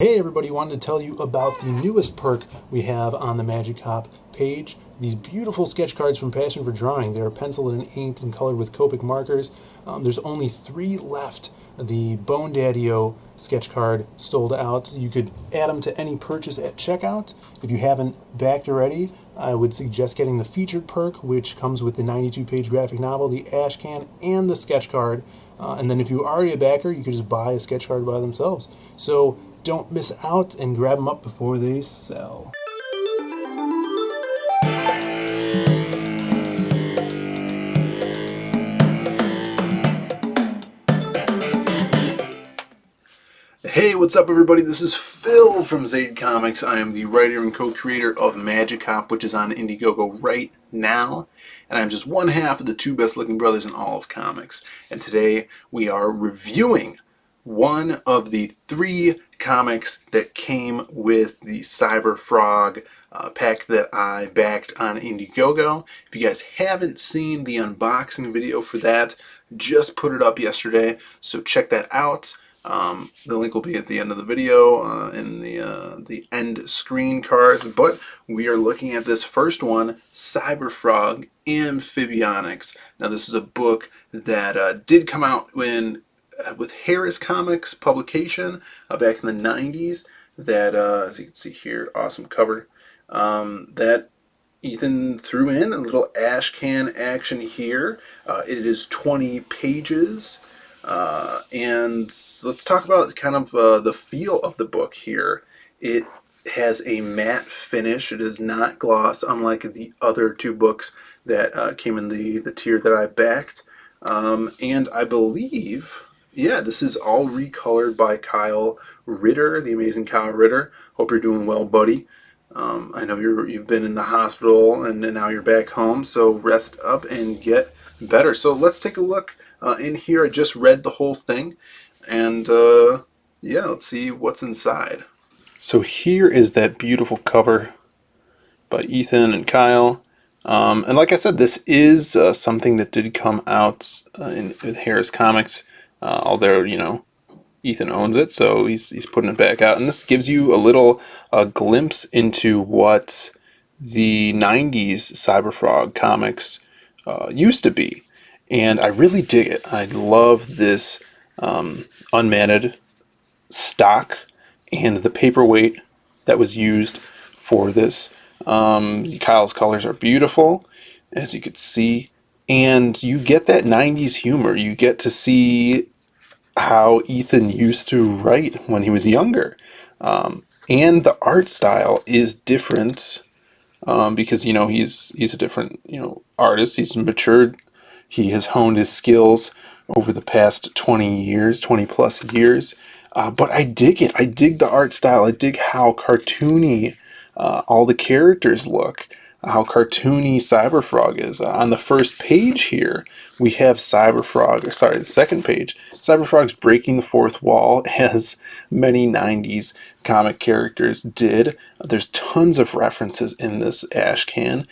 Hey everybody, wanted to tell you about the newest perk we have on the Magic Hop page. These beautiful sketch cards from Passion for Drawing. They're penciled and inked and colored with Copic markers. There's only 3 left. The Bone Daddy-O sketch card sold out. You could add them to any purchase at checkout. If you haven't backed already, I would suggest getting the featured perk, which comes with the 92-page graphic novel, the Ashcan, and the sketch card. And then if you're already a backer, you could just buy a sketch card by themselves. So don't miss out and grab them up before they sell. Hey, what's up everybody? This is Phil from Zade Comics. I am the writer and co-creator of Magic Hop, which is on Indiegogo right now. And I'm just one half of the 2 best looking brothers in all of comics. And today we are reviewing one of the 3 comics that came with the CyberFrog pack that I backed on Indiegogo. If you guys haven't seen the unboxing video for that, just put it up yesterday, so check that out. The link will be at the end of the video in the end screen cards, but we are looking at this first one, CyberFrog Amphibionix. Now this is a book that did come out with Harris Comics publication back in the 90s that, as you can see here, awesome cover, that Ethan threw in a little Ashcan action here. It is 20 pages. And let's talk about kind of the feel of the book here. It has a matte finish. It is not gloss, unlike the other 2 books that came in the tier that I backed. And I believe, yeah, this is all recolored by Kyle Ritter, the amazing Kyle Ritter. Hope you're doing well, buddy. I know you've been in the hospital and now you're back home, so rest up and get better. So let's take a look in here. I just read the whole thing, and yeah, let's see what's inside. So here is that beautiful cover by Ethan and Kyle. And like I said, this is something that did come out with Harris Comics, although, you know, Ethan owns it, so he's putting it back out. And this gives you a little glimpse into what the 90s CyberFrog comics used to be. And I really dig it. I love this unmatted stock and the paperweight that was used for this. Kyle's colors are beautiful, as you could see. And you get that 90s humor. You get to see how Ethan used to write when he was younger. And the art style is different because, you know, he's a different, you know, artist. He's matured. He has honed his skills over the past 20 plus years. But I dig it. I dig the art style. I dig how cartoony all the characters look. How cartoony CyberFrog is. On the first page here, we have CyberFrog, sorry, the second page. CyberFrog's breaking the fourth wall, as many 90s comic characters did. There's tons of references in this Ashcan.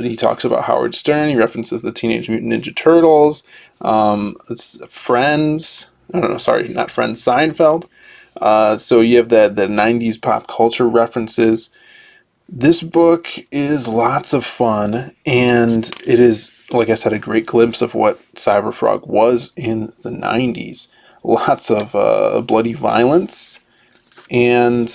He talks about Howard Stern. He references the Teenage Mutant Ninja Turtles. It's Friends. No, sorry, not Friends, Seinfeld. So you have the 90s pop culture references. This book is lots of fun, and it is, like I said, a great glimpse of what CyberFrog was in the 90s. Lots of bloody violence, and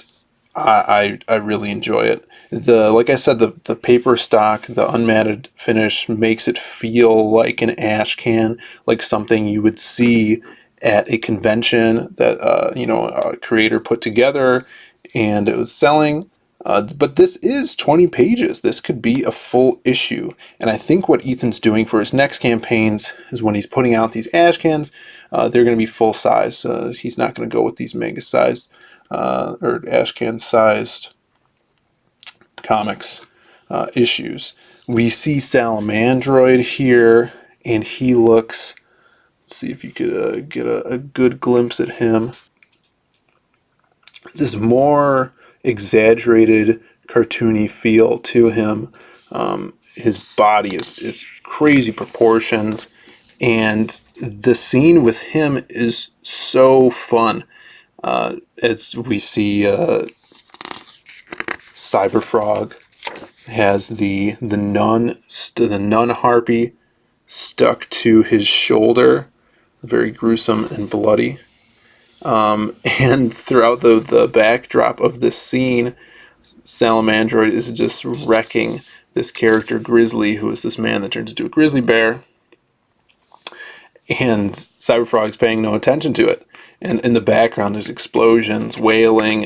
I really enjoy it. Like I said, the paper stock, the unmatted finish makes it feel like an Ashcan, like something you would see at a convention that you know, a creator put together, and it was selling. But this is 20 pages. This could be a full issue. And I think what Ethan's doing for his next campaigns is when he's putting out these Ashcans, they're going to be full size. He's not going to go with these mega sized or Ashcan sized comics issues. We see Salamandroid here, and he looks, let's see if you could get a good glimpse at him. This is more exaggerated, cartoony feel to him. His body is crazy proportioned, and the scene with him is so fun. As we see, CyberFrog has the nun harpy stuck to his shoulder, very gruesome and bloody. And throughout the backdrop of this scene, Salamandroid is just wrecking this character Grizzly, who is this man that turns into a grizzly bear, and CyberFrog's paying no attention to it. And in the background, there's explosions, wailing,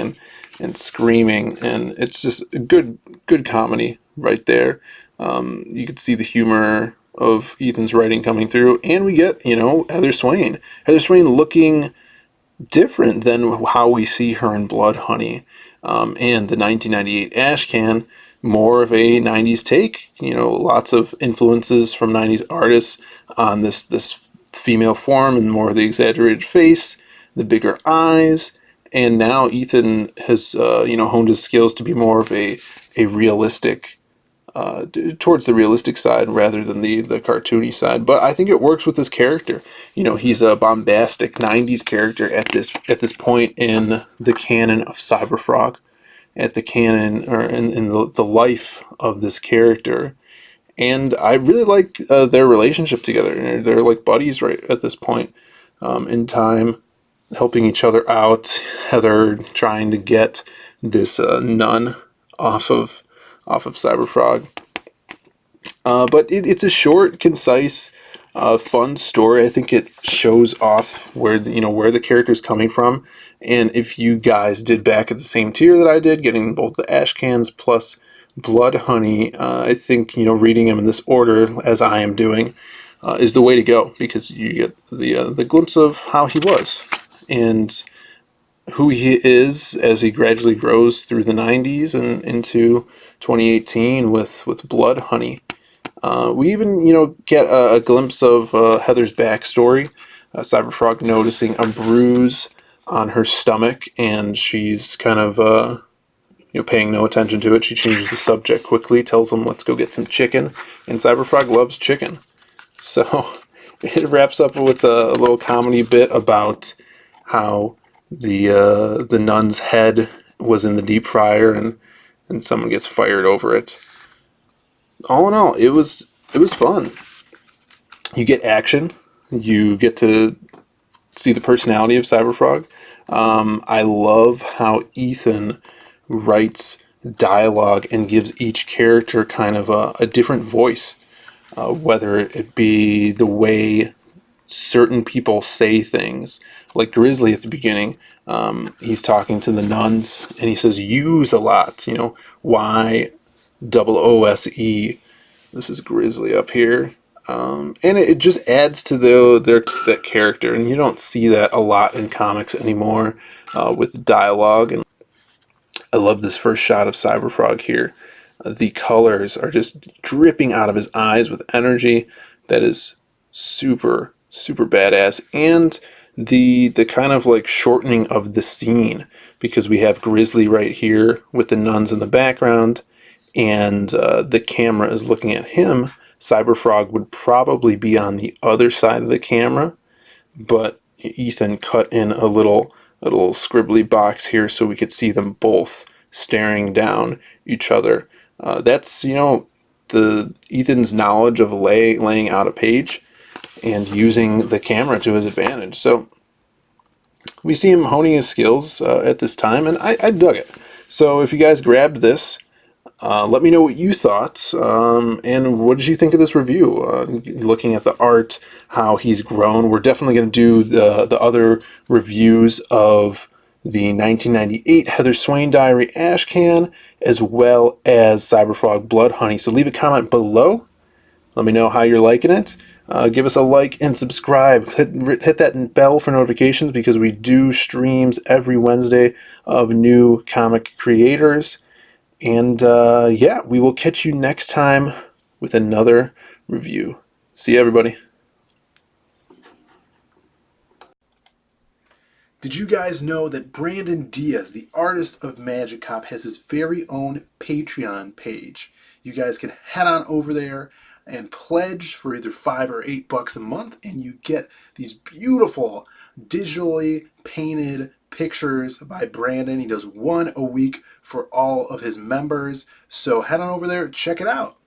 and screaming, and it's just a good comedy right there. You could see the humor of Ethan's writing coming through, and we get, Heather Swain. Heather Swain looking different than how we see her in Blood Honey, and the 1998 Ashcan, more of a 90s take. Lots of influences from 90s artists on this female form, and more of the exaggerated face, the bigger eyes, and now Ethan has honed his skills to be more of a realistic, towards the realistic side rather than the cartoony side. But I think it works with this character. He's a bombastic 90s character at this point in the canon of CyberFrog, at the canon, or in the life of this character. And I really like their relationship together. They're like buddies right at this point in time, helping each other out. Heather trying to get this nun off of CyberFrog. But it's a short, concise, fun story. I think it shows off where the character's coming from. And if you guys did back at the same tier that I did, getting both the Ashcans plus Blood Honey, I think reading them in this order as I am doing is the way to go, because you get the glimpse of how he was and who he is as he gradually grows through the 90s and into 2018 with Blood Honey. We even, get a glimpse of Heather's backstory. CyberFrog noticing a bruise on her stomach, and she's kind of, paying no attention to it. She changes the subject quickly, tells him, let's go get some chicken, and CyberFrog loves chicken. So it wraps up with a little comedy bit about how the nun's head was in the deep fryer, and someone gets fired over it. All in all, it was fun. You get action. You get to see the personality of CyberFrog. I love how Ethan writes dialogue and gives each character kind of a different voice, whether it be the way certain people say things, like Grizzly at the beginning. He's talking to the nuns, and he says "use" a lot. YOOSE. This is Grizzly up here. And it just adds to that character, and you don't see that a lot in comics anymore with dialogue. And I love this first shot of CyberFrog here. The colors are just dripping out of his eyes with energy that is super, super badass. And the kind of like shortening of the scene, because we have Grizzly right here with the nuns in the background, and the camera is looking at him. CyberFrog would probably be on the other side of the camera, but Ethan cut in a little scribbly box here so we could see them both staring down each other. That's the Ethan's knowledge of laying out a page and using the camera to his advantage. So we see him honing his skills at this time, and I dug it. So if you guys grabbed this, let me know what you thought, and what did you think of this review? Looking at the art, how he's grown. We're definitely going to do the other reviews of the 1998 Heather Swain Diary Ashcan, as well as CyberFrog Blood Honey. So leave a comment below. Let me know how you're liking it. Give us a like and subscribe. Hit that bell for notifications, because we do streams every Wednesday of new comic creators. And yeah, we will catch you next time with another review. See you, everybody. Did you guys know that Brandon Diaz, the artist of Magic Cop, has his very own Patreon page? You guys can head on over there and pledge for either $5 or $8 a month, and you get these beautiful digitally painted pictures by Brandon. He does one a week for all of his members. So head on over there, check it out.